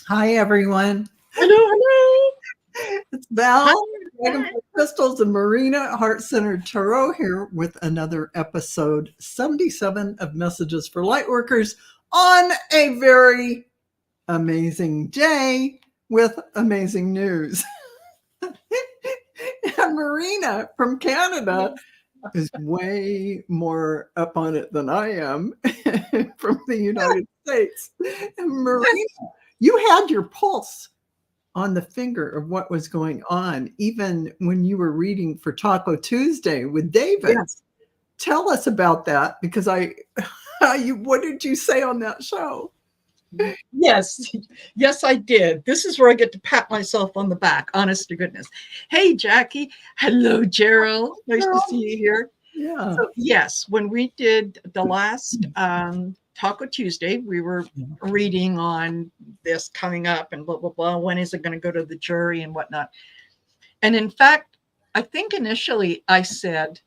Hi, everyone. Hello, hello. It's Hi, Val, hi. Dragonfly Crystals, and Marina, Heart Centered Tarot, here with another episode 77 of Messages for Lightworkers on a very amazing day with amazing news. And Marina from Canada is way more up on it than I am from the United States. And Marina, you had your pulse on the finger of what was going on, even when you were reading for Taco Tuesday with David. Yes, Tell us about that because what did you say on that show? yes, yes, I did. This is where I get to pat myself on the back, honest to goodness. Hey, Jackie. Hello, Gerald. Nice to see you here. Yeah. So, yes, when we did the last Taco Tuesday, we were reading on this coming up and blah, blah, blah. When is it going to go to the jury and whatnot? And in fact, I think initially I said,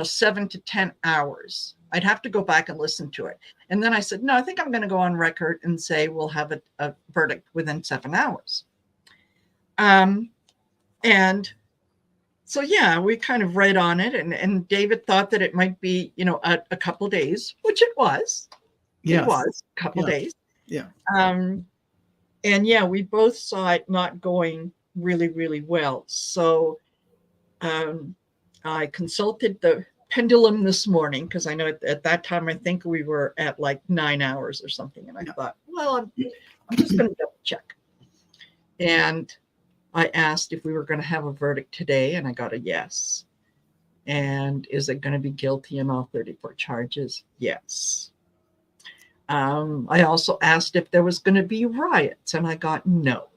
7 to 10 hours. I'd have to go back and listen to it. And then I said, no, I think I'm going to go on record and say we'll have a verdict within 7 hours. And so, yeah, we kind of read on it. And David thought that it might be, a couple of days, which it was. Yes. It was a couple of days. Yeah. And yeah, we both saw it not going really, really well. So I consulted the pendulum this morning because I know at that time I think we were at like 9 hours or something, and I thought, well, I'm just going to double check. And I asked if we were going to have a verdict today, and I got a yes. And is it going to be guilty in all 34 charges? Yes. I also asked if there was going to be riots, and I got no.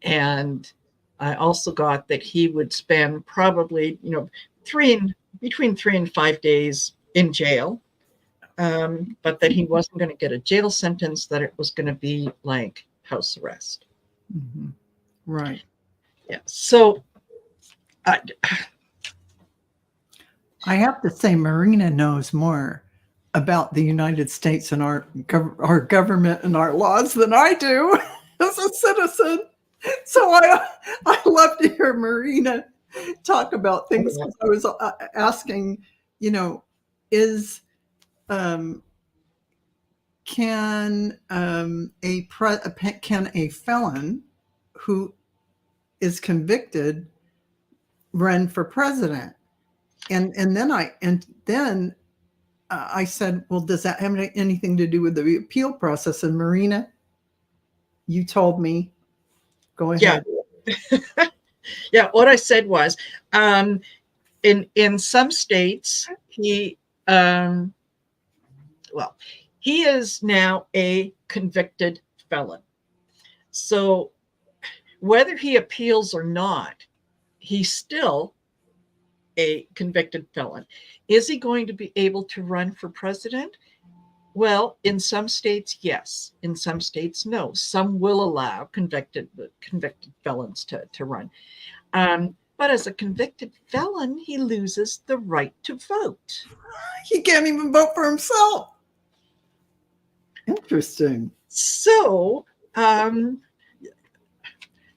And I also got that he would spend probably, between 3 and 5 days in jail, but that he wasn't going to get a jail sentence, that it was going to be like house arrest. Mm-hmm. Right. Yeah. So I have to say, Marina knows more about the United States and our government and our laws than I do as a citizen. So I love to hear Marina talk about things because I was asking, is can can a felon who is convicted run for president? And then I said, well, does that have anything to do with the appeal process? And Marina, you told me. Go ahead. Yeah. Yeah. What I said was, in some states, he is now a convicted felon. So whether he appeals or not, he's still a convicted felon. Is he going to be able to run for president? Well, in some states, yes. In some states, no. Some will allow convicted felons to run. But as a convicted felon, he loses the right to vote. He can't even vote for himself. Interesting. So,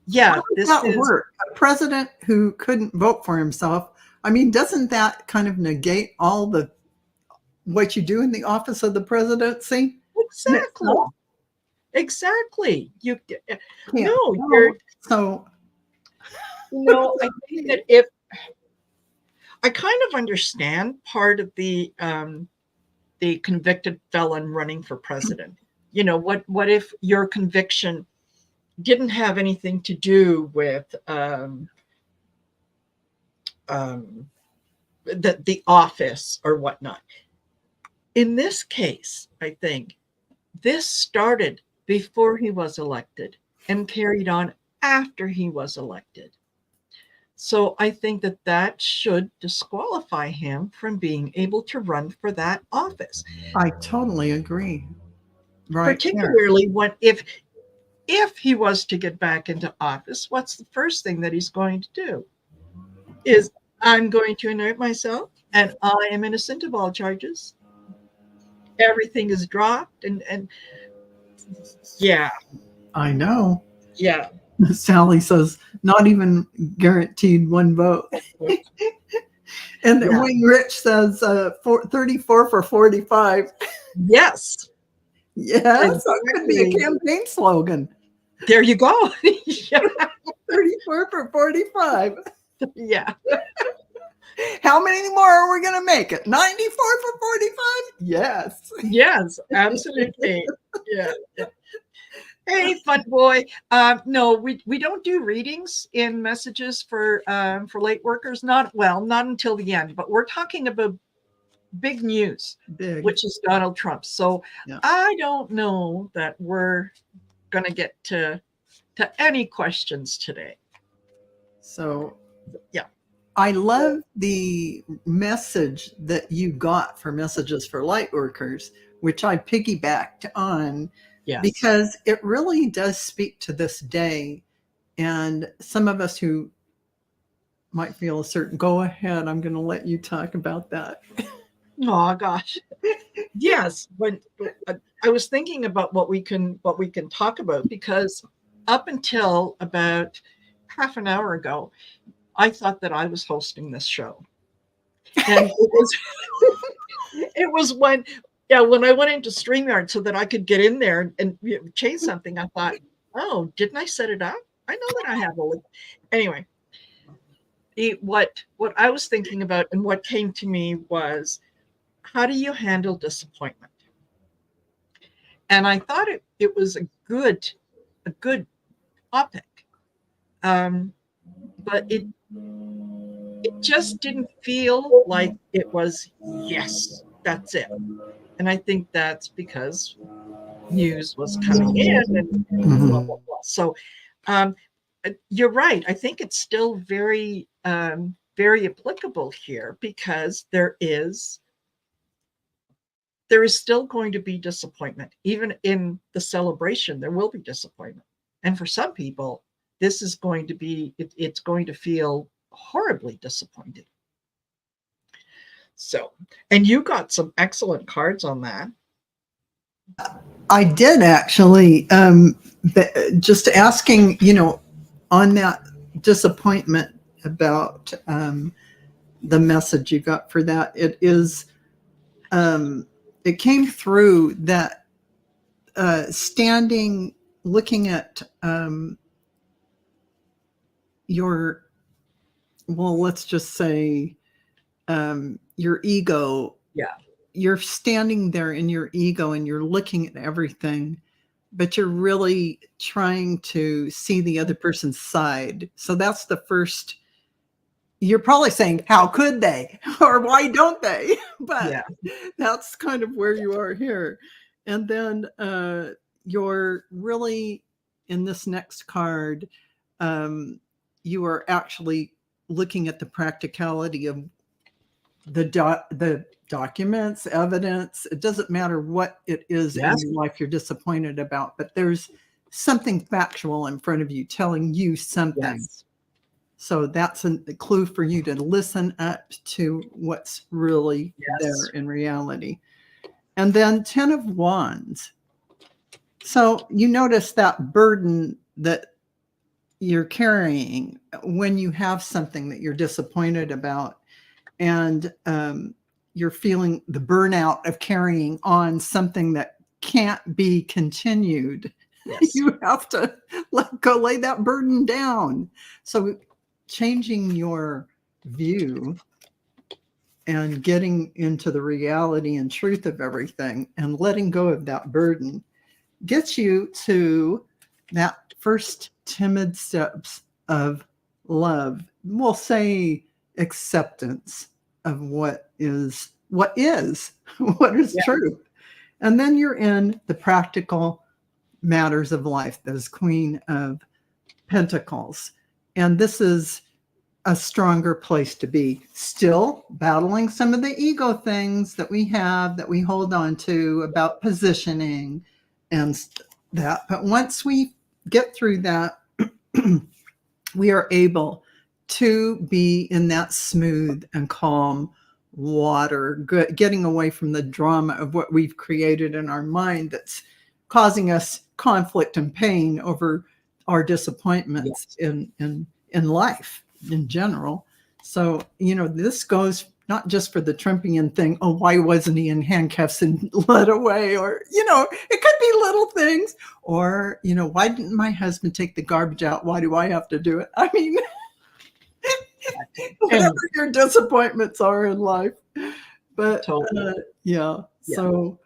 yeah, how does that work? A president who couldn't vote for himself. I mean, doesn't that kind of negate all what you do in the office of the presidency? Exactly. Exactly. You're so. I think that if I kind of understand part of the convicted felon running for president. What if your conviction didn't have anything to do with the office or whatnot? In this case, I think this started before he was elected and carried on after he was elected. So I think that should disqualify him from being able to run for that office. I totally agree. Right. Particularly if he was to get back into office, what's the first thing that he's going to do? Is I'm going to anoint myself and I am innocent of all charges. Everything is dropped and Yeah. I know. Yeah. Sally says, not even guaranteed one vote. And Yeah. Wayne Rich says 34 for 45. Yes. Yes, that could be a Exactly. campaign slogan. There you go. Yeah. 34 for 45. Yeah. How many more are we going to make it? 94 for 45? Yes. Yes, absolutely. Yeah. Yeah. Hey, fun boy. No, we don't do readings in messages for late workers. Not until the end. But we're talking about big news, Big. which is Donald Trump. So Yeah. I don't know that we're going to get to any questions today. So yeah, I love the message that you got for Messages for Lightworkers, which I piggybacked on. yes, because it really does speak to this day. And some of us who might feel a certain, go ahead, I'm going to let you talk about that. Oh gosh, yes. When I was thinking about what we can talk about, because up until about half an hour ago, I thought that I was hosting this show, and it was when I went into StreamYard so that I could get in there and change something. I thought, oh, didn't I set it up? I know that I have a link. Anyway, what I was thinking about and what came to me was, how do you handle disappointment? And I thought it was a good topic, but it just didn't feel like it was, yes, that's it. And I think that's because news was coming in and blah, blah, blah. So you're right. I think it's still very, very applicable here, because there is still going to be disappointment. Even in the celebration, there will be disappointment. And for some people, this is going to be, it's going to feel horribly disappointing. So, and you got some excellent cards on that. I did actually. Just asking, on that disappointment about the message you got for that, it is, it came through that standing, looking at your, well, let's just say your ego. Yeah. You're standing there in your ego and you're looking at everything, but you're really trying to see the other person's side. So that's the first. You're probably saying, how could they? Or why don't they? But Yeah. that's kind of where you are here. And then you're really, in this next card, you are actually looking at the practicality of the documents, evidence. It doesn't matter what it is in Yes. your life you're disappointed about, but there's something factual in front of you telling you something. Yes. So that's a clue for you to listen up to what's really there in reality. And then 10 of Wands. So you notice that burden that you're carrying when you have something that you're disappointed about, and you're feeling the burnout of carrying on something that can't be continued. Yes. You have to let go, lay that burden down. So changing your view and getting into the reality and truth of everything and letting go of that burden gets you to that first timid steps of love. We'll say acceptance of what is true. And then you're in the practical matters of life, those Queen of Pentacles. And this is a stronger place to be, still battling some of the ego things that we have, that we hold on to about positioning and that. But once we get through that, we are able to be in that smooth and calm water, getting away from the drama of what we've created in our mind that's causing us conflict and pain over our disappointments in life in general. So, this goes not just for the Trumpian thing. Oh, why wasn't he in handcuffs and led away? Or, it could be little things. Or, why didn't my husband take the garbage out? Why do I have to do it? I mean, whatever your disappointments are in life. But yeah, so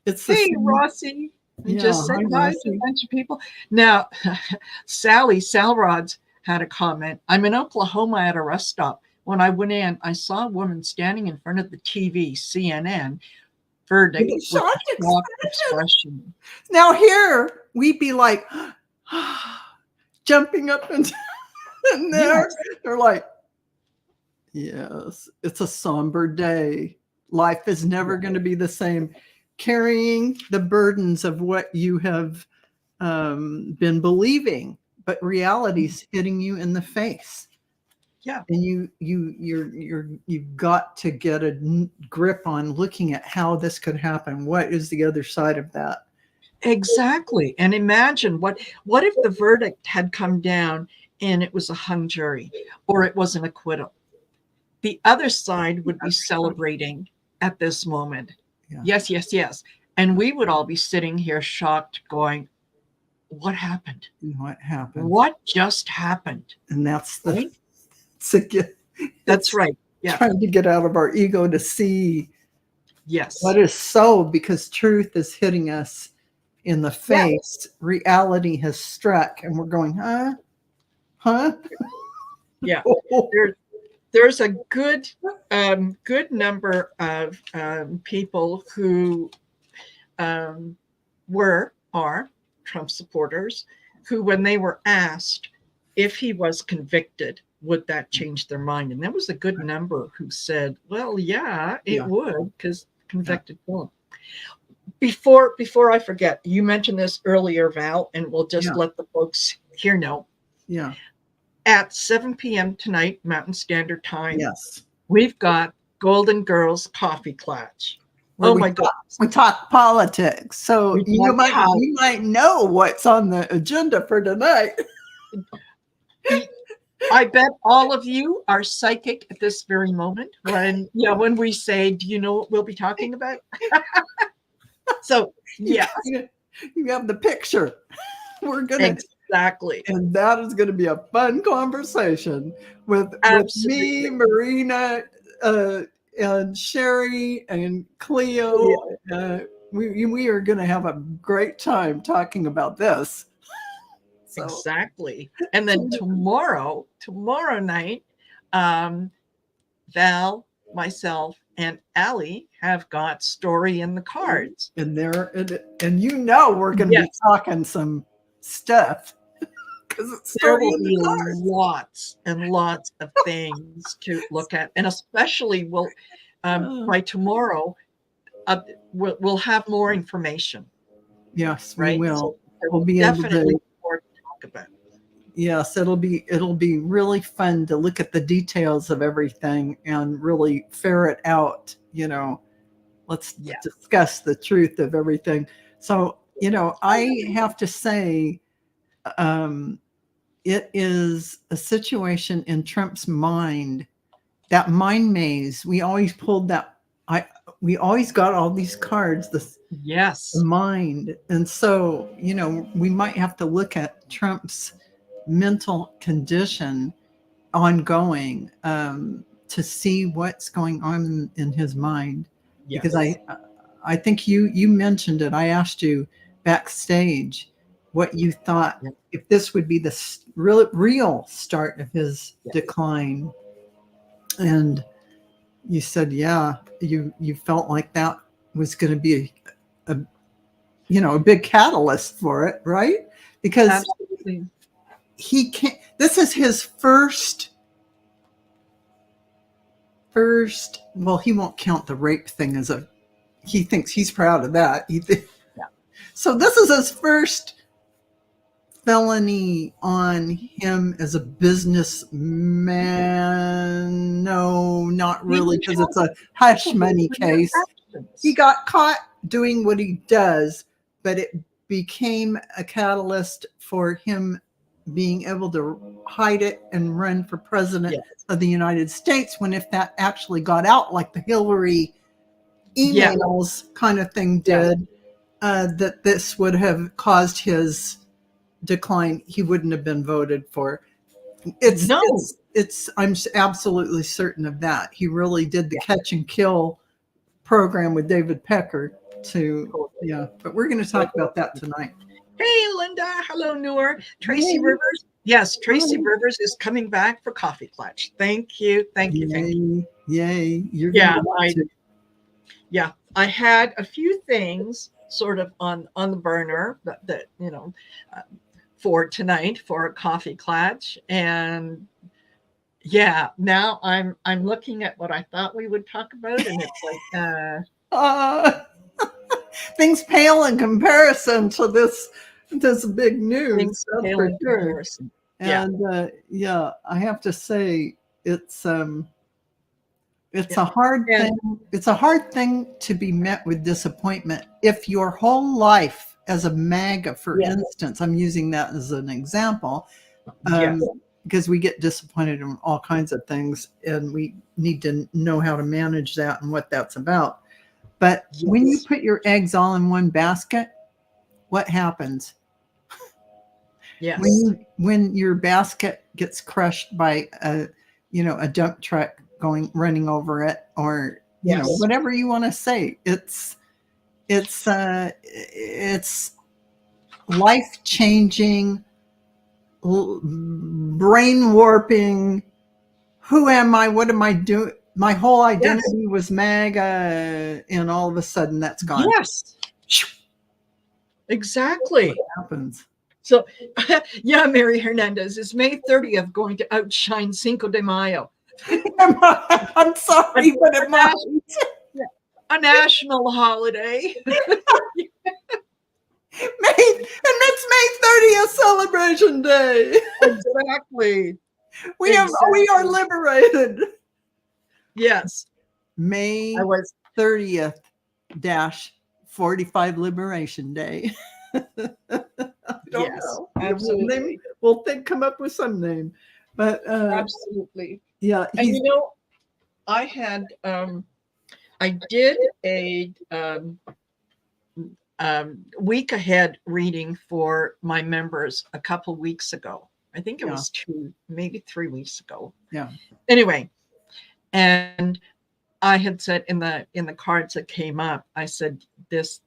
it's the hey, same. Rossi. We just said hi to Rossi. a bunch of people. Now, Salrods had a comment. I'm in Oklahoma at a rest stop. When I went in, I saw a woman standing in front of the TV, CNN, verdict with a shocked expression. Now here, we'd be like, jumping up and there. Yes. They're like, yes, it's a somber day. Life is never going to be the same. Carrying the burdens of what you have been believing, but reality's hitting you in the face. Yeah, and you've got to get a grip on looking at how this could happen. What is the other side of that? Exactly. And imagine what if the verdict had come down and it was a hung jury or it was an acquittal? The other side would be celebrating at this moment. Yeah. Yes. And we would all be sitting here shocked going, what happened? What happened? What just happened? And that's right? That's right. Yeah. Trying to get out of our ego to see what is so, because truth is hitting us in the face. Yeah. Reality has struck and we're going, huh? Yeah. There's a good number of people who are Trump supporters who, when they were asked if he was convicted, would that change their mind? And there was a good number who said, well, yeah, it would, because convicted felon. Before I forget, you mentioned this earlier, Val, and we'll just let the folks here know. Yeah. At 7 p.m. tonight, Mountain Standard Time, we've got Golden Girls Coffee Clutch. Oh my God! We talk politics, so you might know what's on the agenda for tonight. I bet all of you are psychic at this very moment when we say, "Do you know what we'll be talking about?" So you have the picture. We're gonna. Exactly. And that is going to be a fun conversation with me, Marina, and Sherry and Cleo. Yeah. We are going to have a great time talking about this. So. Exactly. And then tomorrow night, Val, myself, and Allie have got story in the cards. And we're going to be talking some stuff. There will be lots and lots of things to look at, and especially by tomorrow we'll have more information. Yes, right? we will. So we'll be definitely more to talk about. Yes, it'll be really fun to look at the details of everything and really ferret out. Let's discuss the truth of everything. So I have to say. It is a situation in Trump's mind, that mind maze. We always pulled that. We always got all these cards. The mind, and so we might have to look at Trump's mental condition ongoing to see what's going on in his mind. Yes. Because I think you mentioned it. I asked you backstage what you thought if this would be the real start of his decline, and you said you felt like that was going to be a big catalyst for it, right? Because absolutely. He can't. This is his first. Well, he won't count the rape thing as he thinks he's proud of that. So this is his first felony on him as a businessman. No, not really, because it's a hush money case. He got caught doing what he does, but became a catalyst for him being able to hide it and run for president Yes. of the United States, when if that actually got out like the Hillary Yeah. emails kind of thing Yeah. did, that this would have caused his decline. He wouldn't have been voted for. No. I'm absolutely certain of that. He really did the Yeah. catch and kill program with David Pecker to, Totally. yeah, but we're going to talk about that tonight. Hey, Linda. Hello, Noor. Tracy Yay. Rivers. Yes, Tracy Hi. Rivers is coming back for Coffee Clutch. Thank you. Thank you. Thank you. Yay. You're Yeah, going to want to. Yeah, I had a few things sort of on the burner that for tonight for a Coffee Clutch, and yeah, now I'm looking at what I thought we would talk about, and it's like Things pale in comparison to this big news. things That's pale for in sure. comparison. Yeah. And yeah, I have to say it's Yeah. a hard thing. It's a hard thing to be met with disappointment if your whole life as a MAGA, for Yeah. instance, I'm using that as an example, Yes. because we get disappointed in all kinds of things, and we need to know how to manage that and what that's about. But when you Yes. put your eggs all in one basket, what happens? Yes. When your basket gets crushed by a dump truck running over it, or Yes. whatever you want to say, it's life changing, brain warping. Who am I? What am I doing? My whole identity was MAGA, and all of a sudden that's gone. Yes. Exactly. What happens? So, yeah, Mary Hernandez, is May 30th going to outshine Cinco de Mayo? I'm sorry, but it might. A national holiday. And it's May 30th celebration day. Exactly. We are liberated. Yes. May 30th - 45 Liberation Day. Don't know. Absolutely. We'll come up with some name. But absolutely. Yeah. And I had I did a week ahead reading for my members a couple weeks ago. I think it was 2, maybe 3 weeks ago. Yeah. Anyway, and I had said in the cards that came up, I said, this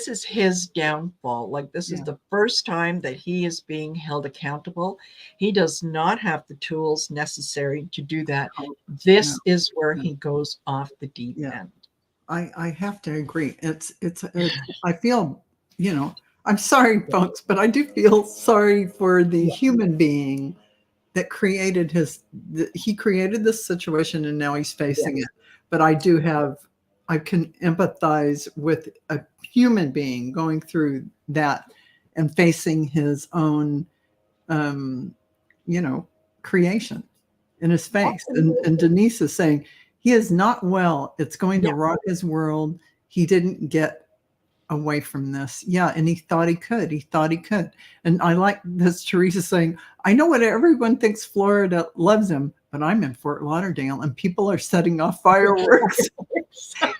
is his downfall. Like, this is the first time that he is being held accountable. He does not have the tools necessary to do that. This is where he goes off the deep end. I have to agree. I feel, I'm sorry, folks, but I do feel sorry for the human being that created he created this situation, and now he's facing it. But I can empathize with a human being going through that and facing his own, creation in his face. And Denise is saying, he is not well. It's going to rock his world. He didn't get away from this. Yeah. And he thought he could. And I like this, Teresa saying, I know what everyone thinks Florida loves him, but I'm in Fort Lauderdale and people are setting off fireworks.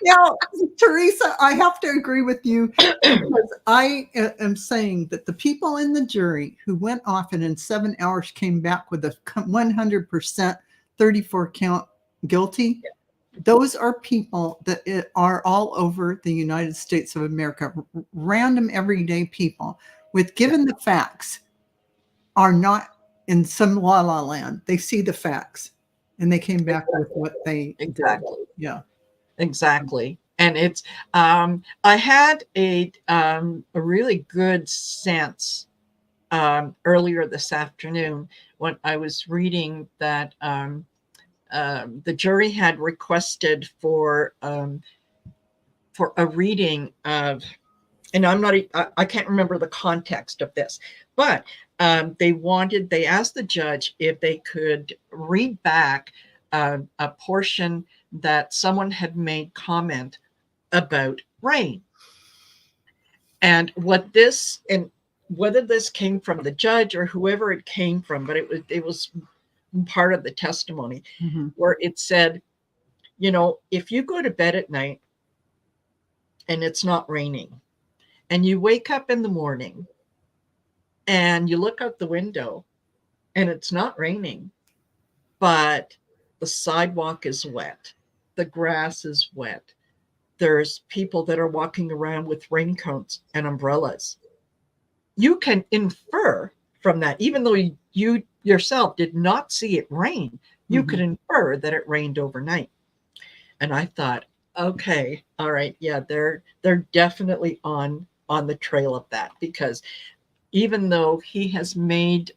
Now, Teresa, I have to agree with you, because I am saying that the people in the jury who went off and in 7 hours came back with a 100% 34 count guilty, those are people that are all over the United States of America, random everyday people with given the facts, are not in some la la land. They see the facts and they came back with what they did. Yeah. Exactly. And it's I had a really good sense earlier this afternoon when I was reading that the jury had requested for a reading of, and I can't remember the context of this, but they asked the judge if they could read back a portion that someone had made comment about rain. And what this, and whether this came from the judge or whoever it came from, but it was part of the testimony, where it said, if you go to bed at night and it's not raining, and you wake up in the morning and you look out the window and it's not raining, but the sidewalk is wet, the grass is wet, there's people that are walking around with raincoats and umbrellas, you can infer from that, even though you yourself did not see it rain, you could infer that it rained overnight. And I thought, okay, all right, yeah, they're definitely on the trail of that, because even though he has made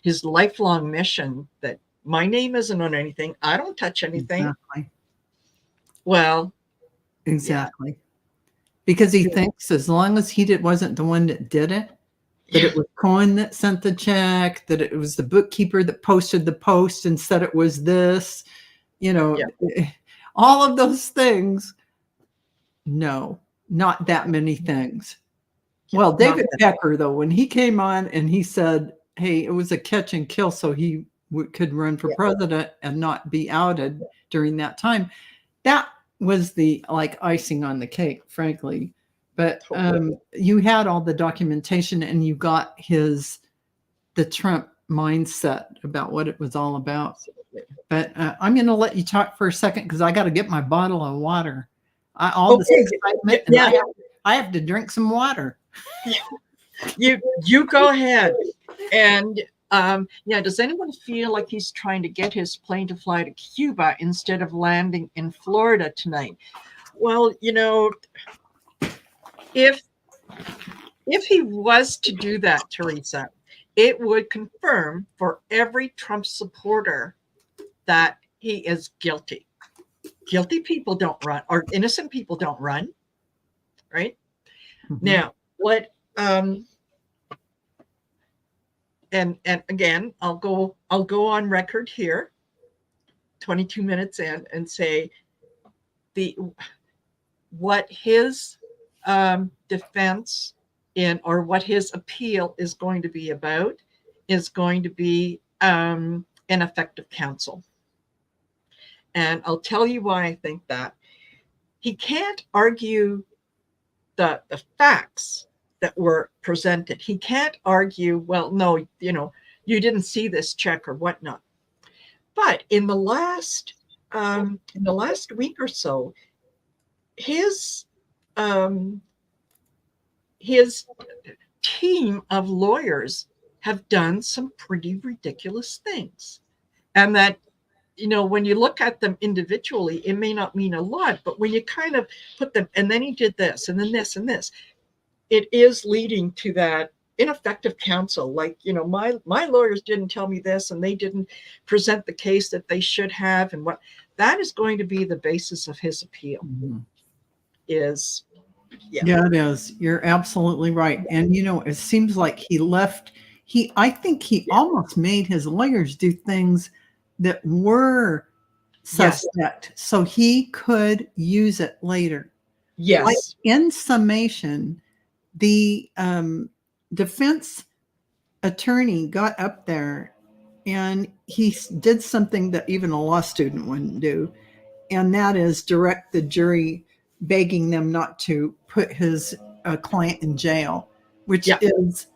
his lifelong mission that my name isn't on anything, I don't touch anything. Exactly. Well, exactly. Yeah. Because he thinks as long as he wasn't the one that did it, that it was Cohen that sent the check, that it was the bookkeeper that posted the post and said it was this, all of those things. No, not that many things. Well, David Pecker, though, when he came on and he said, hey, it was a catch and kill, so he could run for president and not be outed during that time, that was the icing on the cake, frankly. But you had all the documentation and you got the Trump mindset about what it was all about. But I'm going to let you talk for a second because I got to get my bottle of water. This excitement, and I have to drink some water. You go ahead. And does anyone feel like he's trying to get his plane to fly to Cuba instead of landing in Florida tonight? Well, if he was to do that, Teresa, it would confirm for every Trump supporter that he is guilty. Guilty people don't run, or innocent people don't run, right? Now, what and again, I'll go on record here, 22 minutes in, and say what his defense or what his appeal is going to be about is going to be ineffective counsel. And I'll tell you why I think that. He can't argue the facts that were presented. He can't argue, well, no, you didn't see this check or whatnot. But in the last week or so, his team of lawyers have done some pretty ridiculous things, and that when you look at them individually, it may not mean a lot, but when you kind of put them, and then he did this, and then this, and this, it is leading to that ineffective counsel. Like, my lawyers didn't tell me this, and they didn't present the case that they should have, and what that is going to be the basis of his appeal. Is yeah, it is. You're absolutely right. And it seems like I think he almost made his lawyers do things that were suspect, so he could use it later. Yes. Like, in summation, the defense attorney got up there and he did something that even a law student wouldn't do, and that is direct the jury, begging them not to put his client in jail, which is,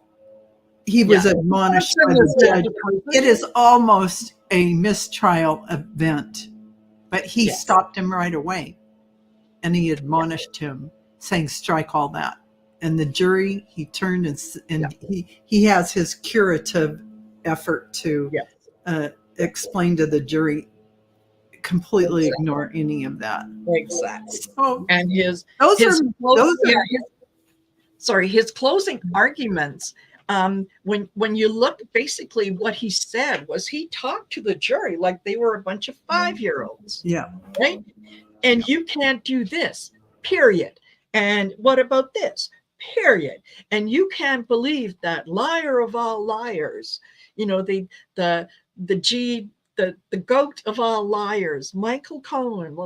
he was admonished by the judge. It is almost a mistrial event, but he stopped him right away and he admonished him, saying, strike all that. And the jury, he turned and he has his curative effort to explain to the jury, completely ignore any of that. Exactly. So, and his closing arguments, when you look, basically what he said was he talked to the jury like they were a bunch of 5-year-olds. Yeah. Right? And you can't do this, period. And what about this, period? And you can't believe that liar of all liars, the goat of all liars, Michael Cohen.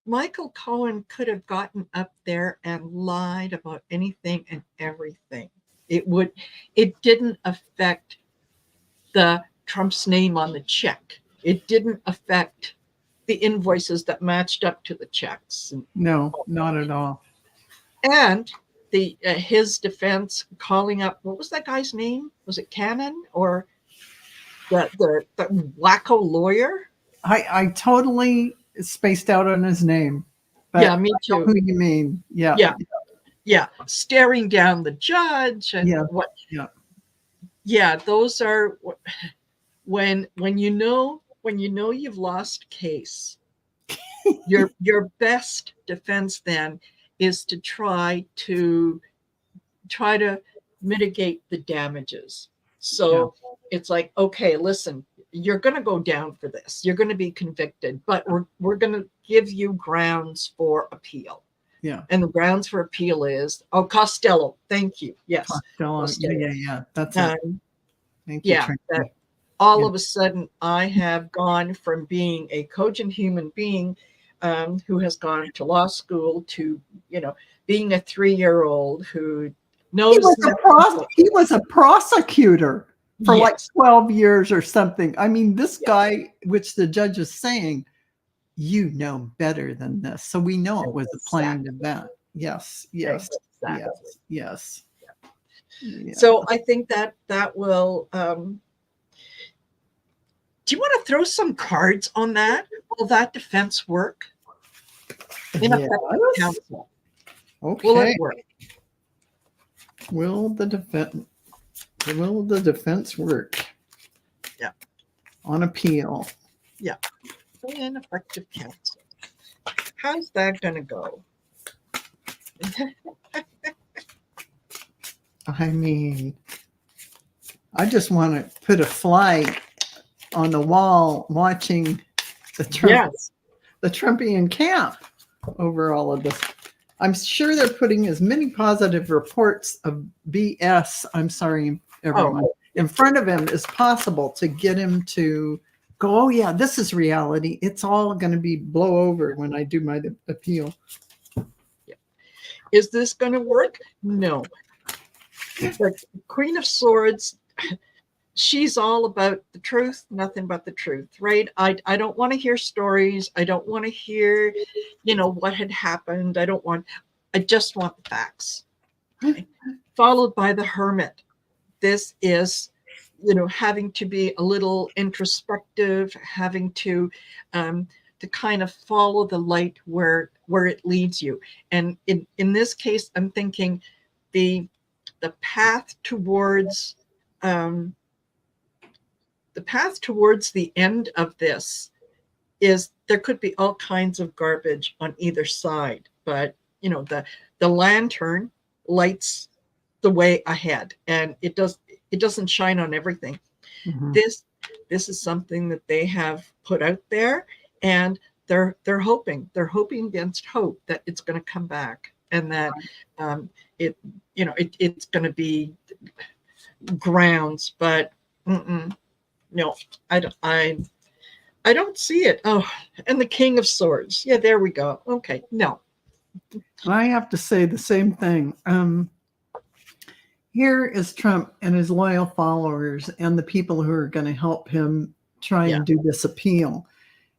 Michael Cohen could have gotten up there and lied about anything and everything. It didn't affect the Trump's name on the check. It didn't affect the invoices that matched up to the checks. No, not at all. And the his defense calling up, what was that guy's name? Was it Cannon or the wacko lawyer? I totally spaced out on his name. But Yeah, me I know too. who you mean? Yeah. Yeah, staring down the judge and what? Yeah, those are when you know you've lost case. Your best defense then is to try to mitigate the damages. So it's like, okay, listen, you're going to go down for this. You're going to be convicted, but we're going to give you grounds for appeal. Yeah. And the grounds for appeal is, Costello. Thank you. Yes. Costello. Yeah. That's it. Thank you. That all of a sudden I have gone from being a cogent human being who has gone to law school to, being a 3-year-old who knows he was a prosecutor for like 12 years or something. I mean, this guy, which the judge is saying, you know better than this. So we know it was a planned event. Yes. So I think that will do you want to throw some cards on that? Will that defense work? In effective counsel. Okay. Will it work? Will the defense work? Yeah. On appeal. Yeah. Ineffective counsel. How's that going to go? I mean, I just want to put a flag on the wall watching the Trumpian camp over all of this. I'm sure they're putting as many positive reports of BS, I'm sorry, everyone, in front of him as possible to get him to go, oh yeah, this is reality. It's all going to be blow over when I do my appeal. Yeah. Is this going to work? No. The Queen of Swords, she's all about the truth, nothing but the truth, right? I don't want to hear stories. I don't want to hear, what had happened. I just want the facts. Okay? Followed by the Hermit. This is, having to be a little introspective, having to kind of follow the light where it leads you. And in this case, I'm thinking the path towards the end of this is there could be all kinds of garbage on either side, but the lantern lights the way ahead, and it doesn't shine on everything. Mm-hmm. This is something that they have put out there, and they're hoping against hope that it's going to come back, and that it's going to be grounds, but no, I don't see it. Oh, and the King of Swords. Yeah, there we go. Okay, no. I have to say the same thing. Here is Trump and his loyal followers and the people who are going to help him try and do this appeal.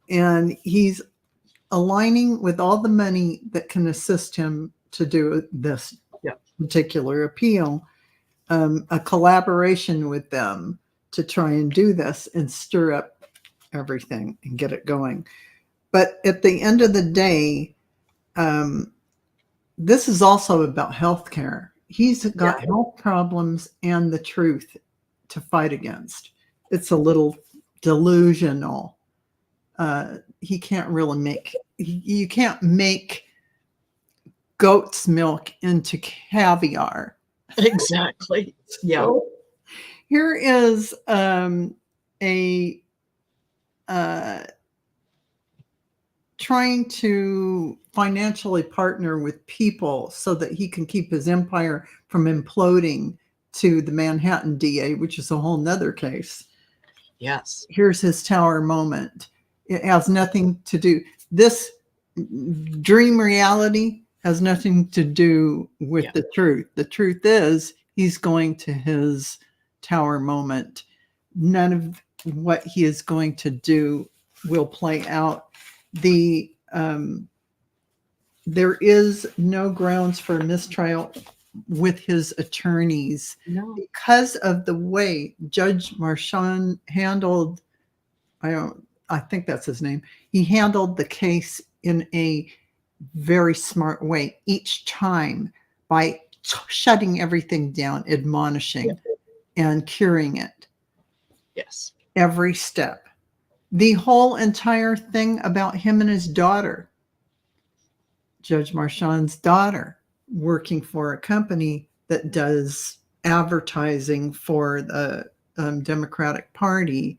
And he's aligning with all the money that can assist him to do this particular appeal, a collaboration with them to try and do this and stir up everything and get it going. But at the end of the day, this is also about healthcare. He's got health problems and the truth to fight against. It's a little delusional. He can't really you can't make goat's milk into caviar. Exactly. Yeah. So here is trying to financially partner with people so that he can keep his empire from imploding to the Manhattan DA, which is a whole nother case. Yes. Here's his tower moment. It has nothing to do. This dream reality has nothing to do with Yeah. the truth. The truth is he's going to his tower moment. None of what he is going to do will play out. There is no grounds for mistrial with his attorneys No. because of the way Judge Marchand handled, I think that's his name. He handled the case in a very smart way each time by shutting everything down, admonishing, and curing it. Yes. Every step. The whole entire thing about him and his daughter, Judge Marchand's daughter, working for a company that does advertising for the Democratic Party.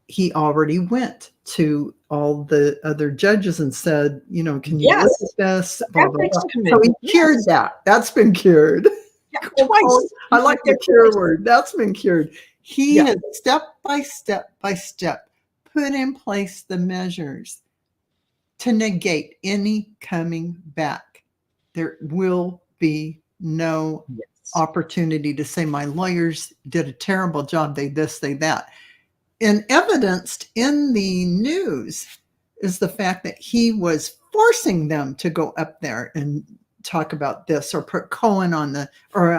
He already went to all the other judges and said, can you look at this? Blah, blah, blah. So he cured that. That's been cured. Yeah, twice. I like the cure word. That's been cured. He has step by step put in place the measures to negate any coming back. There will be no opportunity to say my lawyers did a terrible job. They this, they that. And evidenced in the news is the fact that he was forcing them to go up there and talk about this, or put Cohen on the, or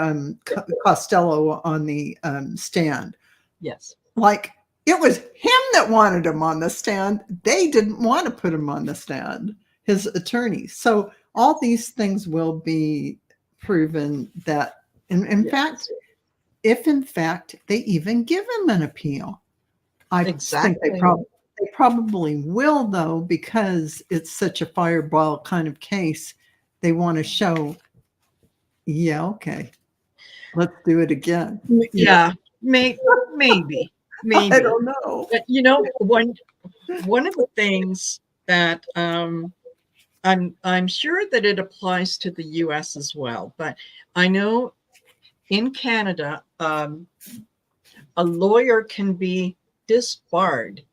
Costello on the stand. Yes. Like, it was him that wanted him on the stand. They didn't want to put him on the stand, his attorneys. So all these things will be proven that, in fact, if in fact they even give him an appeal. I think they probably will, though, because it's such a fireball kind of case. They want to show, okay, let's do it again. Yeah, maybe. I don't know. But one of the things that I'm sure that it applies to the U.S. as well, but I know in Canada, a lawyer can be disbarred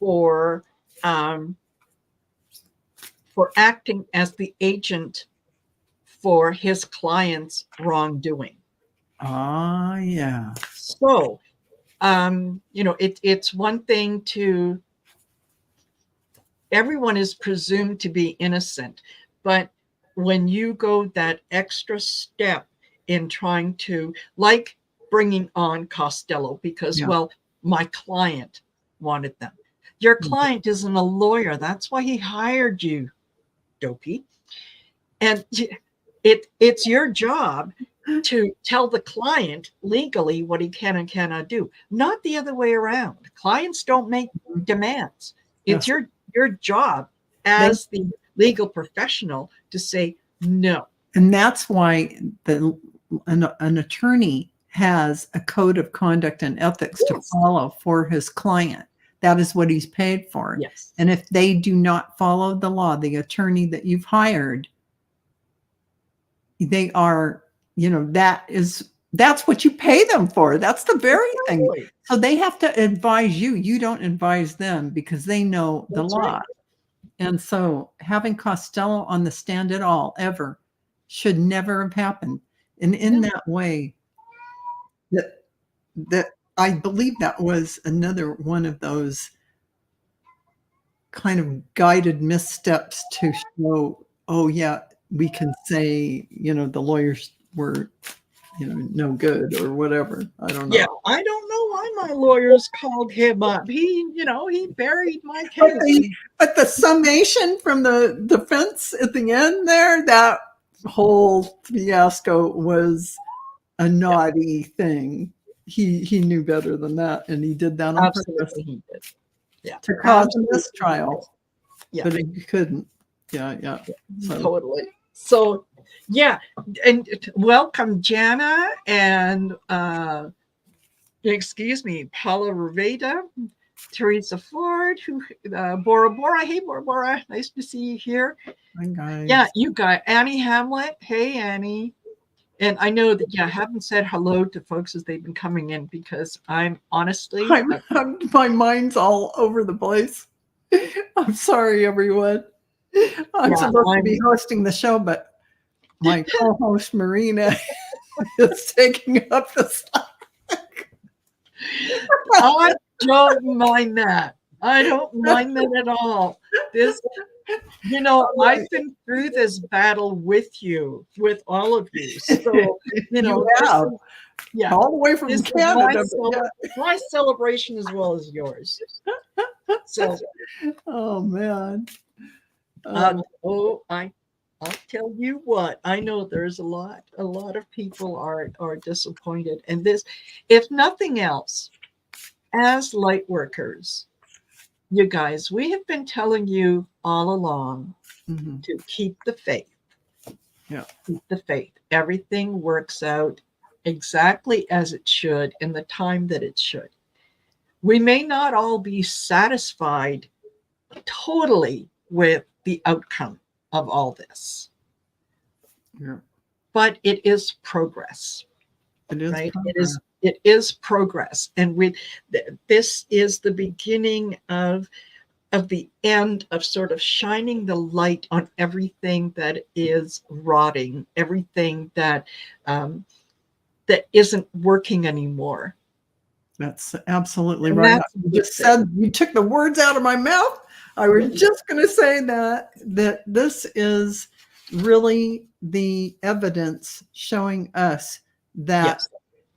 for acting as the agent for his client's wrongdoing. Yeah. So, it's one thing to, everyone is presumed to be innocent, but when you go that extra step in trying to, like bringing on Costello, because, well, my client wanted them. Your client isn't a lawyer. That's why he hired you, dopey. And it's your job to tell the client legally what he can and cannot do, not the other way around. Clients don't make demands. It's your job as the legal professional to say no. And that's why an attorney has a code of conduct and ethics to follow for his client. That is what he's paid for. Yes. And if they do not follow the law, the attorney that you've hired, they are, that's what you pay them for. That's the very thing. So they have to advise you. You don't advise them because they know the law. Right. And so having Costello on the stand at all, ever, should never have happened. And in that way, that I believe that was another one of those kind of guided missteps to show, we can say, the lawyers were, no good or whatever. I don't know. Yeah, I don't know why my lawyers called him up. He buried my case. But the summation from the defense at the end there, that whole fiasco was a naughty thing. He knew better than that, and he did that on purpose. He did. Yeah. To cause a mistrial. Yeah. But he couldn't. Yeah. Totally. So, and welcome Jana and Paula Riveda, Teresa Ford, Bora Bora. Hey, Bora Bora, nice to see you here. Hi guys. Yeah, you got Annie Hamlet. Hey, Annie. And I know that I haven't said hello to folks as they've been coming in because I'm honestly, my mind's all over the place. I'm sorry, everyone. I'm Yeah, supposed to be hosting the show, but my co-host Marina is taking up the slack. I don't mind that. I don't mind that at all. This, I've been through this battle with you, with all of you. So, You have yeah, all the way this from is Canada. my celebration as well as yours. So, Oh man. I'll tell you what, I know there's a lot of people are disappointed. And this, if nothing else, as light workers, you guys, we have been telling you all along to keep the faith. Yeah. Keep the faith. Everything works out exactly as it should in the time that it should. We may not all be satisfied totally with the outcome of all this. Yeah. But it is progress. It is right? progress. It is progress. And this is the beginning of the end of sort of shining the light on everything that is rotting, everything that that isn't working anymore. That's absolutely And right. that's You took the words out of my mouth. I was just going to say that this is really the evidence showing us that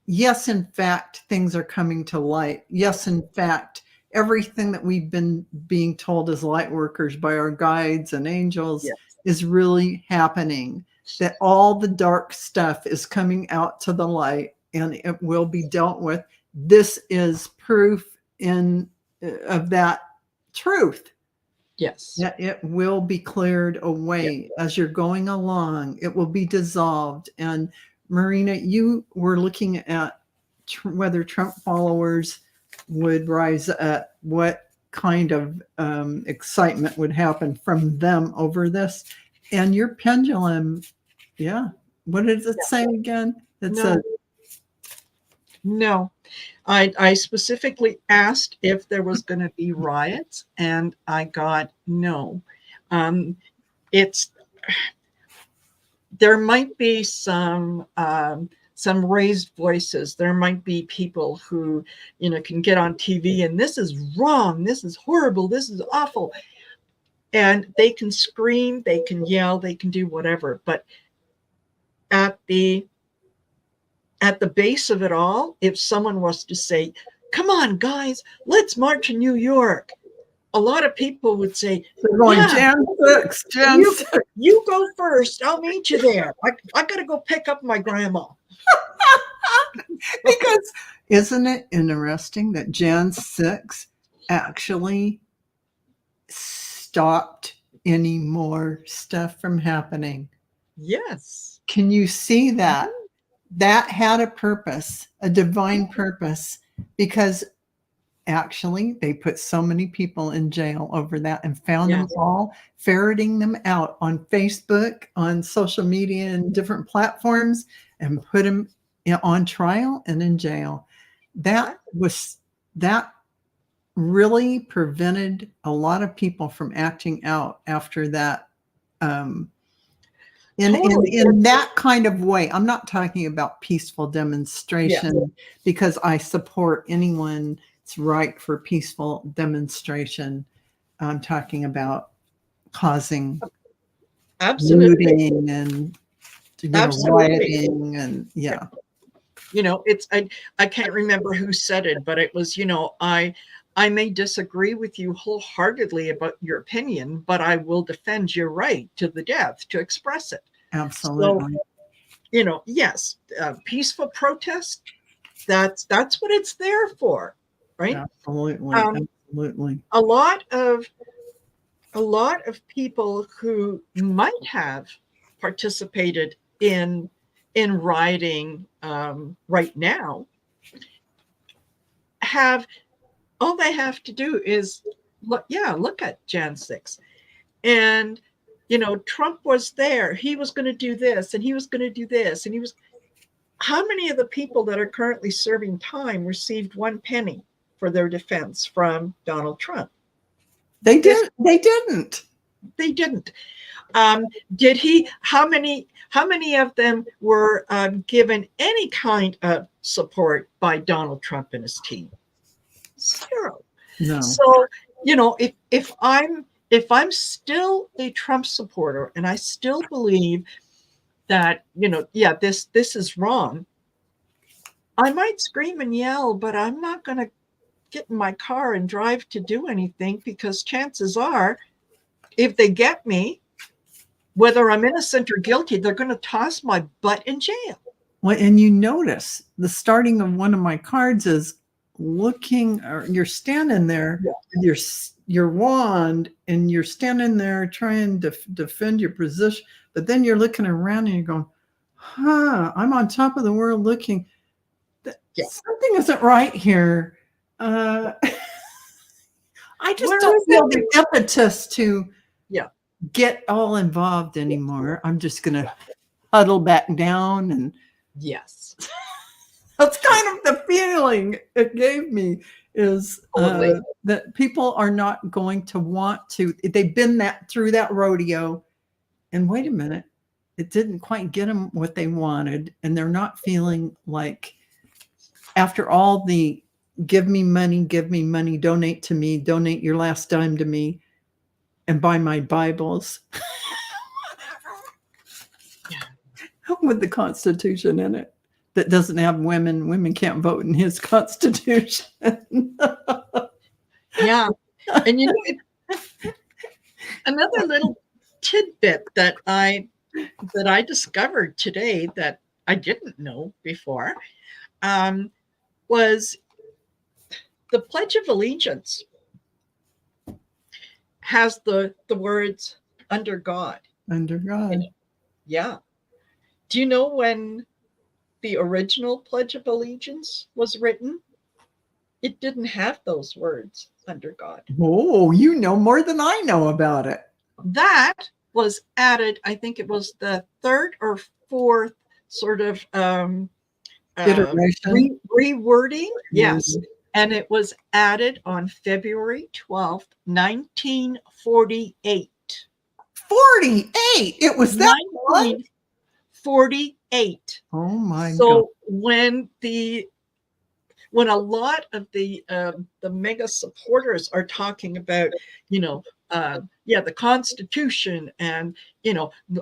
yes, in fact, things are coming to light. Yes, in fact, everything that we've been being told as light workers by our guides and angels is really happening. That all the dark stuff is coming out to the light and it will be dealt with. This is proof of that truth. Yes. That it will be cleared away as you're going along. It will be dissolved. And Marina, you were looking at whether Trump followers would rise up. What kind of excitement would happen from them over this? And your pendulum, what did it say again? It said no. I specifically asked if there was going to be riots, and I got no. There might be some raised voices. There might be people who can get on TV and this is wrong, this is horrible, this is awful, and they can scream, they can yell, they can do whatever. But at the base of it all, if someone was to say, come on guys, let's march in New York, a lot of people would say, Jan 6, you go first, I'll meet you there. I gotta go pick up my grandma. Because isn't it interesting that Jan 6 actually stopped any more stuff from happening? Yes. Can you see that? That had a purpose, a divine purpose, because actually they put so many people in jail over that and found them all, ferreting them out on Facebook, on social media and different platforms, and put them on trial and in jail. That really prevented a lot of people from acting out after that. In that kind of way. I'm not talking about peaceful demonstration because I support anyone's right for peaceful demonstration. I'm talking about causing looting and rioting and it's I can't remember who said it, but it was I may disagree with you wholeheartedly about your opinion, but I will defend your right to the death to express it. Absolutely. So, yes, peaceful protest, that's what it's there for, right? Absolutely. Absolutely. A lot of people who might have participated in rioting right now have, all they have to do is look at Jan 6. And, Trump was there. He was going to do this and he was going to do this. And how many of the people that are currently serving time received 1 penny for their defense from Donald Trump? They didn't. They didn't. Did he? How many of them were given any kind of support by Donald Trump and his team? Zero. No. So, if I'm still a Trump supporter and I still believe that, this is wrong, I might scream and yell, but I'm not going to get in my car and drive to do anything, because chances are, if they get me, whether I'm innocent or guilty, they're going to toss my butt in jail. Well, and you notice the starting of one of my cards is looking, or you're standing there, with your wand, and you're standing there trying to defend your position, but then you're looking around and you're going, I'm on top of the world looking. Something isn't right here. I just don't feel the impetus to get all involved anymore. I'm just going to huddle back down. And yes, that's kind of the feeling it gave me, is that people are not going to want to. They've been through that rodeo, and wait a minute, it didn't quite get them what they wanted, and they're not feeling like, after all the give me money, donate to me, donate your last dime to me, and buy my Bibles with the Constitution in it that doesn't have women. Women can't vote in his Constitution. Yeah. And another little tidbit that I discovered today that I didn't know before was the Pledge of Allegiance has the words "under God." Under God. Yeah. Do you know when the original Pledge of Allegiance was written? It didn't have those words, "under God." Oh, you know more than I know about it. That was added, I think it was the third or fourth sort of iteration, rewording. Yes. And it was added on February 12th, 1948. 48? It was that 1948. Oh my God. So when a lot of the mega supporters are talking about, the Constitution and,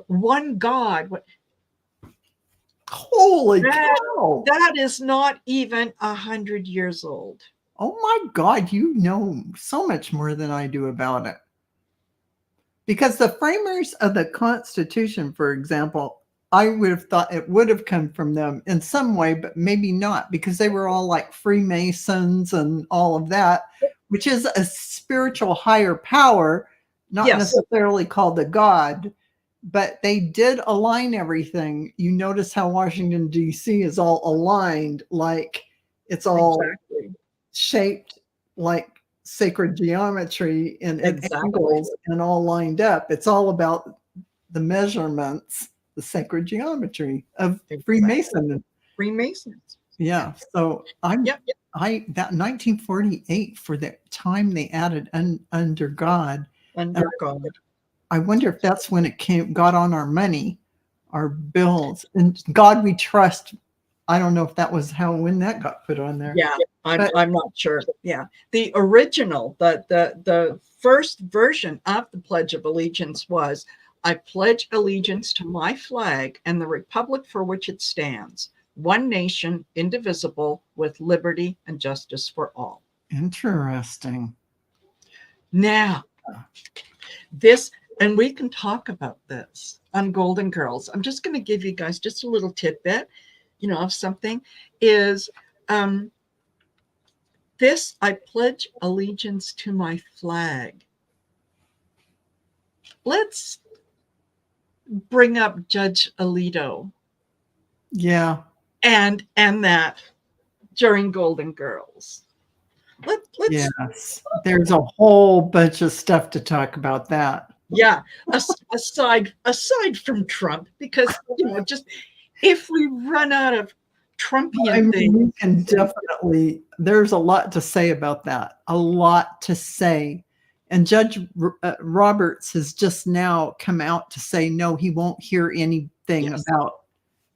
one God. Holy cow. That is not even 100 years old. Oh my God, you know so much more than I do about it. Because the framers of the Constitution, for example, I would have thought it would have come from them in some way, but maybe not, because they were all like Freemasons and all of that, which is a spiritual higher power, not necessarily called a God, but they did align everything. You notice how Washington, D.C. is all aligned, like it's all shaped like sacred geometry and angles and all lined up. It's all about the measurements, the sacred geometry of Freemasons. Yeah. So that 1948, for the time they added under God. Under God. I wonder if that's when it got on our money, our bills, and God we trust. I don't know if that was when that got put on there. Yeah, I'm not sure. Yeah, the original, the first version of the Pledge of Allegiance was, "I pledge allegiance to my flag and the republic for which it stands, one nation, indivisible, with liberty and justice for all." Interesting. Now, this. And we can talk about this on Golden Girls. I'm just going to give you guys just a little tidbit, of something, is this: "I pledge allegiance to my flag." Let's bring up Judge Alito. Yeah. And that during Golden Girls. Yes. There's a whole bunch of stuff to talk about that. Yeah, aside from Trump, because just if we run out of Trumpian things, we can definitely. There's a lot to say about that. A lot to say, And Judge Roberts has just now come out to say, no, he won't hear anything about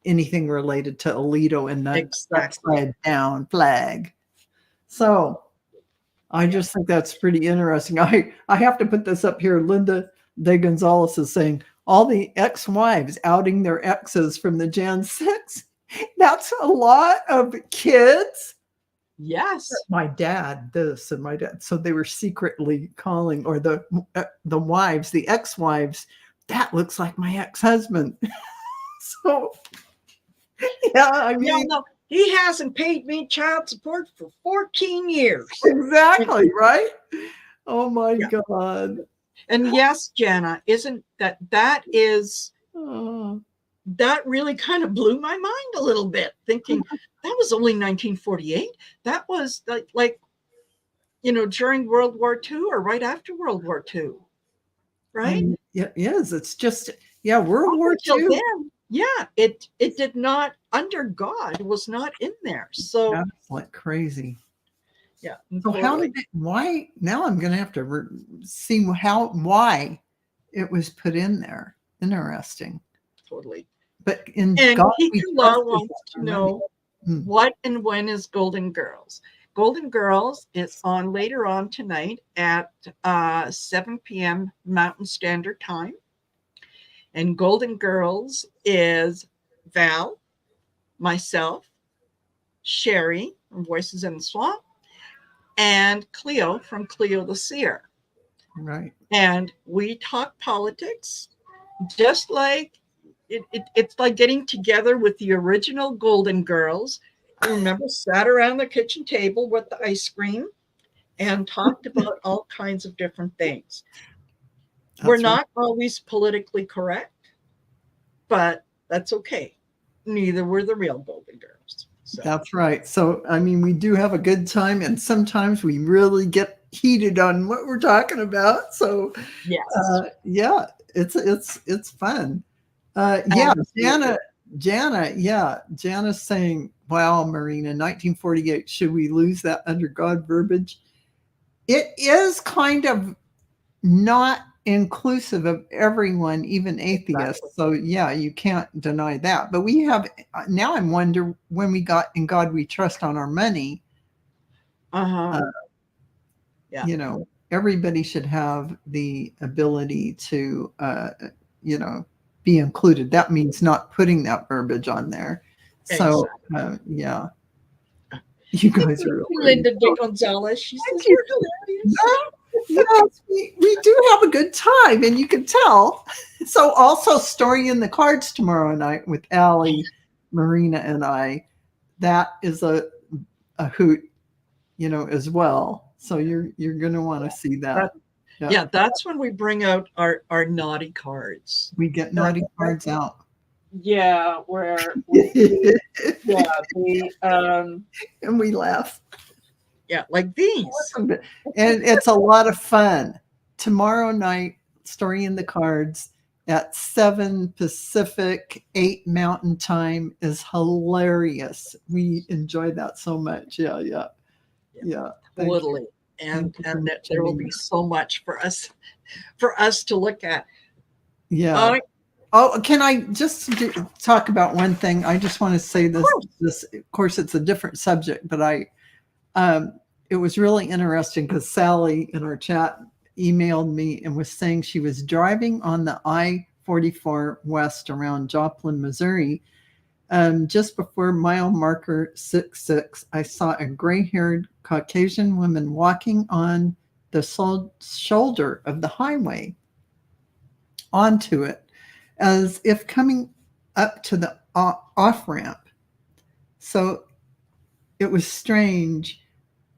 anything related to Alito and the upside down flag. So I just think that's pretty interesting. I have to put this up here. Linda De Gonzalez is saying, all the ex-wives outing their exes from the Jan 6. That's a lot of kids. Yes. My dad, this and my dad. So they were secretly calling, or the wives, the ex-wives, that looks like my ex-husband. So, yeah, I mean. No, he hasn't paid me child support for 14 years. Exactly, right? Oh, my God. And yes, Jana, isn't that is that really kind of blew my mind a little bit, thinking that was only 1948. That was like during World War II or right after World War II, right? Yes, it's just World War II. Then, it did not, under God, was not in there. So that's like crazy. Yeah. So totally. Why? Now I'm going to have to see why it was put in there. Interesting. Totally. But and God, wants to know what and when is Golden Girls. Golden Girls is on later on tonight at 7 p.m. Mountain Standard Time. And Golden Girls is Val, myself, Sherry from Voices in the Swamp, and Cleo from Cleo the Seer. Right. And we talk politics, just like it's like getting together with the original Golden Girls. You remember, sat around the kitchen table with the ice cream and talked about all kinds of different things. We're not always politically correct, but that's okay. Neither were the real Golden Girls. So. That's right. So, I mean, we do have a good time, and sometimes we really get heated on what we're talking about. So, yes, it's fun. Jana's saying, wow, Marina, 1948, should we lose that under God verbiage? It is kind of not inclusive of everyone, even atheists. Exactly. So you can't deny that. But we have, now I wonder, when we got In God We Trust on our money, everybody should have the ability to, be included. That means not putting that verbiage on there. So, you guys are Linda De Gonzalez. She says you're hilarious. Yes, we do have a good time, and you can tell. So also Story in the Cards tomorrow night with Allie, Marina, and I. That is a hoot, as well. So you're going to want to see that. That's when we bring out our naughty cards. We get naughty cards out. Yeah, where and we laugh. Yeah, like these. And it's a lot of fun. Tomorrow night, Story in the Cards at 7 Pacific, 8 Mountain Time is hilarious. We enjoy that so much. Yeah. Totally. And there will be so much for us to look at. Yeah. Can I just talk about one thing? I just want to say this. Of course, it's a different subject, but it was really interesting because Sally in our chat emailed me and was saying she was driving on the I-44 West around Joplin, Missouri. Just before mile marker 66, I saw a gray-haired Caucasian woman walking on the shoulder of the highway onto it, as if coming up to the off-ramp. So it was strange.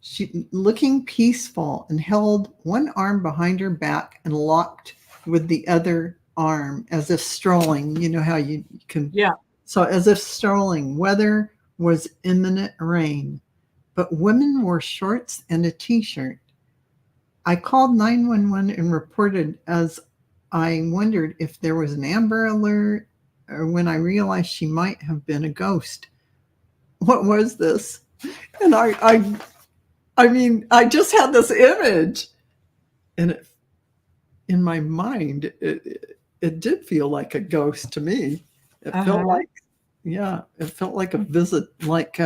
She looking peaceful and held one arm behind her back and locked with the other arm as if strolling. You know how you can. Yeah. So as if strolling. Weather was imminent rain, but women wore shorts and a t-shirt. I called 911 and reported, as I wondered if there was an Amber Alert, or when I realized she might have been a ghost. What was this? And I mean, I just had this image. and in my mind, it did feel like a ghost to me. It felt like, yeah, it felt like a visit, like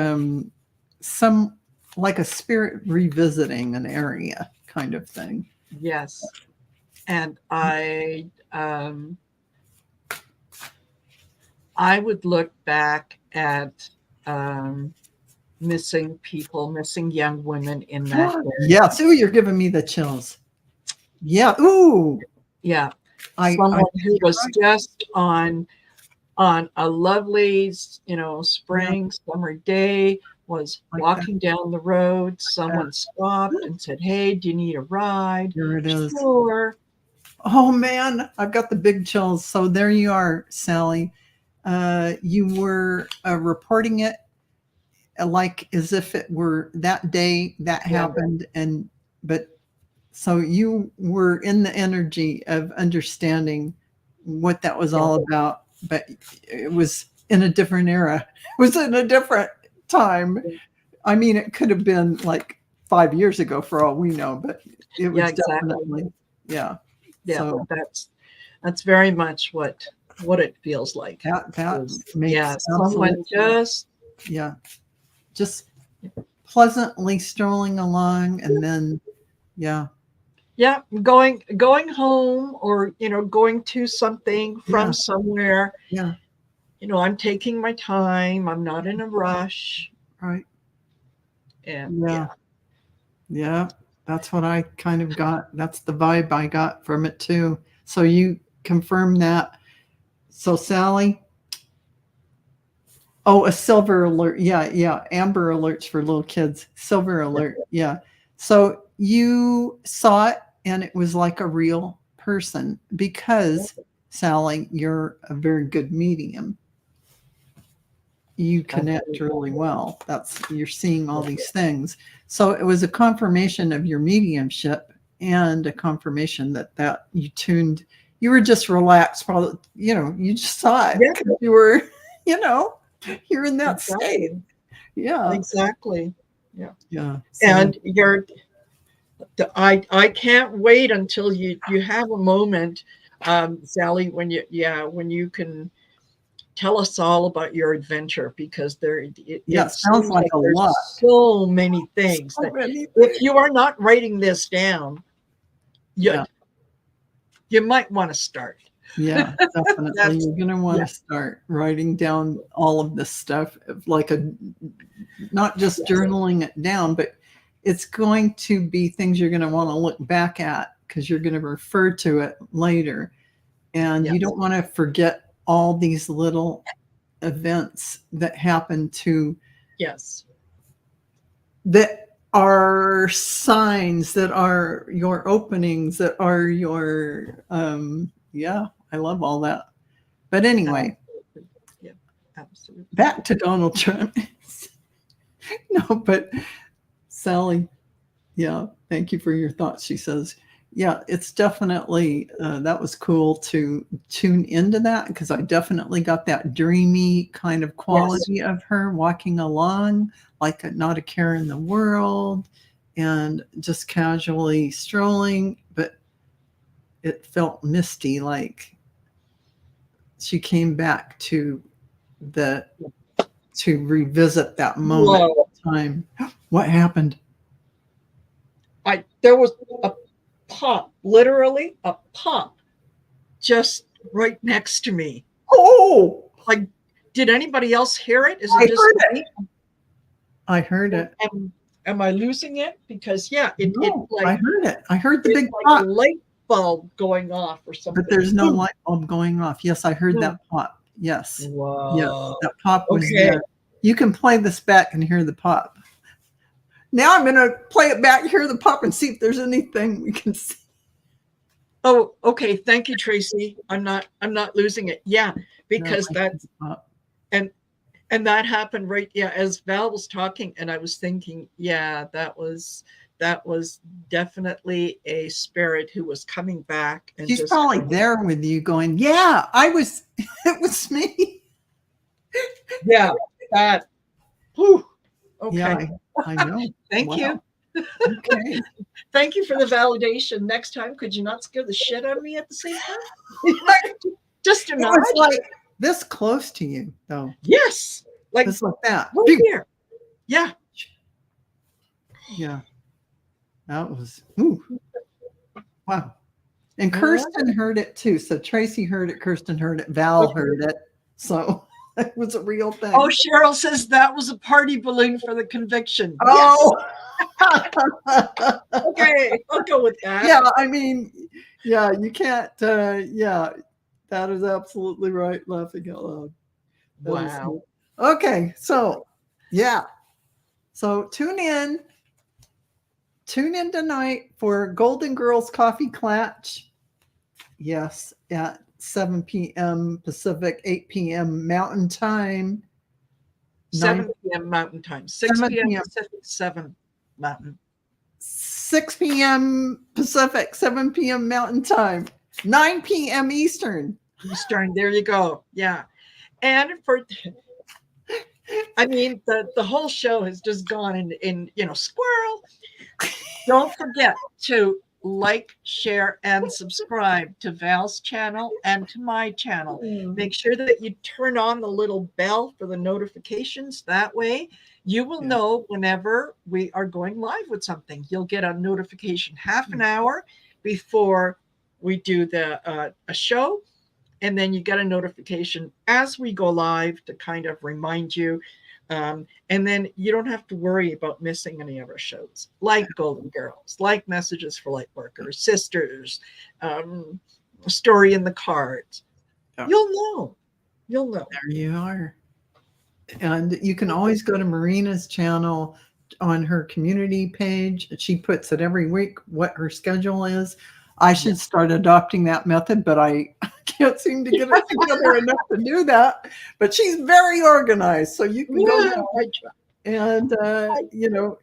some, like a spirit revisiting an area kind of thing. Yes. And I would look back at missing people, missing young women in that area. Yes. Ooh, you're giving me the chills. Yeah. Ooh. Yeah. Someone who was just on a lovely, spring, summer day, was walking down the road. Someone stopped and said, "Hey, do you need a ride?" Here it is. Sure. Oh man, I've got the big chills. So there you are, Sally. You were reporting it like as if it were that day that happened, but so you were in the energy of understanding what that was all about, but it was in a different era. It was in a different time. I mean, it could have been like 5 years ago for all we know, but it was definitely, yeah. So that's very much what it feels like. That makes someone just pleasantly strolling along, and then going home, or going to something from somewhere. I'm taking my time. I'm not in a rush. Right. And yeah, that's what I kind of got. That's the vibe I got from it too. So you confirm that. So Sally, a silver alert. Yeah. Amber alerts for little kids. Silver alert. Yeah. So you saw it, and it was like a real person, because Sally, you're a very good medium. You connect really well. You're seeing all these things. So it was a confirmation of your mediumship, and a confirmation that you were just relaxed. Probably, you just saw it because you were, you're in that state. Yeah, exactly. Yeah. So, and I can't wait until you have a moment, Sally, when you can tell us all about your adventure, because it sounds like a lot. So many things. If you are not writing this down, you might want to start. Yeah, definitely. You're going to want to start writing down all of this stuff, like not just journaling it down, but it's going to be things you're going to want to look back at, because you're going to refer to it later. And you don't want to forget all these little events that happen to that are signs, that are your openings, that are your I love all that. But anyway, absolutely. Back to Donald Trump. No, but Sally, thank you for your thoughts. She says, it's definitely, that was cool to tune into that, because I definitely got that dreamy kind of quality of her walking along, like not a care in the world, and just casually strolling, but it felt misty, like she came back to revisit that moment in time. What happened? There was a pop, literally a pop, just right next to me. Oh, like, did anybody else hear it? Is it just me? I heard it. Am I losing it? Because I heard it. I heard the big pop. Light bulb going off or something. But there's no light bulb going off. Yes, I heard that pop. Yes. Wow. Yes, that pop was there. You can play this back and hear the pop. Now I'm going to play it back, hear the pop, and see if there's anything we can see. Oh, okay. Thank you, Tracy. I'm not losing it. Yeah, because that's and that happened right. Yeah, as Val was talking, and I was thinking, that was definitely a spirit who was coming back. And she's probably there with you, going, I was. It was me. Yeah, that. Whew. Okay. Yeah, I know. Thank you. Okay. Thank you for the validation. Next time, could you not scare the shit out of me at the same time? Just It imagine. was like this close to you, though. Yes. Like Just like that. right here. Yeah. Yeah. That was, ooh, wow. And Kirsten heard it too. So Tracy heard it, Kirsten heard it, Val heard it. So it was a real thing. Oh, Cheryl says that was a party balloon for the conviction. Oh. Yes. Okay, I'll go with that. Yeah, I mean, yeah, you can't, yeah, that is absolutely right. Laughing out loud. Wow. Okay, so yeah. So tune in tonight for Golden Girls Coffee Clatch. Yes, at 7 p.m. Pacific, 8 p.m. Mountain Time. 7 p.m. Mountain Time. 6 p.m. Pacific, 7 Mountain. 6 p.m. Pacific, 7 p.m. Mountain Time, 9 p.m. Eastern. There you go. Yeah. And I mean, the whole show has just gone in squirrel. Don't forget to like, share, and subscribe to Val's channel and to my channel. Make sure that you turn on the little bell for the notifications. That way you will know whenever we are going live with something. You'll get a notification half an hour before we do a show. And then you get a notification as we go live to kind of remind you. And then you don't have to worry about missing any of our shows, like Golden Girls, like Messages for Lightworkers, Sisters, Story in the Cards. Yeah. You'll know. There you are. And you can always go to Marina's channel on her community page. She puts it every week what her schedule is. I should start adopting that method, but I can't seem to get it together enough to do that. But she's very organized, so you can go there. And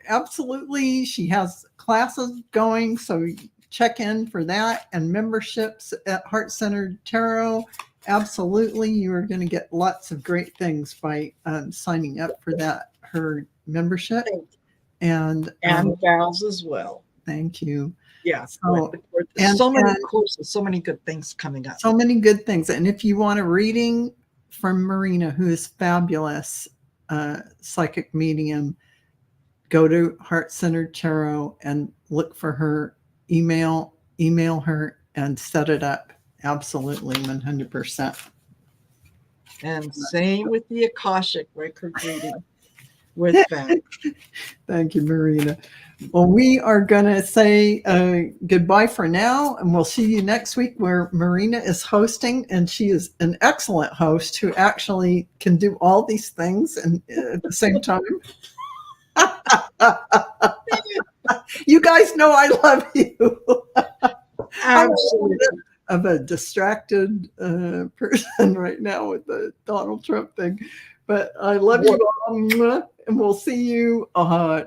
absolutely, she has classes going, so check in for that. And memberships at Heart Centered Tarot. Absolutely, you are going to get lots of great things by signing up for her membership. And Val's as well. Thank you. Yeah. So many courses, so many good things coming up. So many good things. And if you want a reading from Marina, who is fabulous, psychic medium, go to Heart Centered Tarot and look for her, email her and set it up. Absolutely, 100%. And same with the Akashic record reading with Val. Thank you, Marina. Well, we are going to say goodbye for now, and we'll see you next week where Marina is hosting, and she is an excellent host who actually can do all these things and at the same time. You guys know I love you. Absolutely. I'm a distracted person right now with the Donald Trump thing, but I love you all, and we'll see you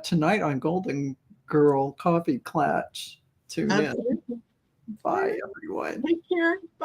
tonight on Golden Girl Coffee Clatch. Tune in. Bye, everyone. Take care. Bye.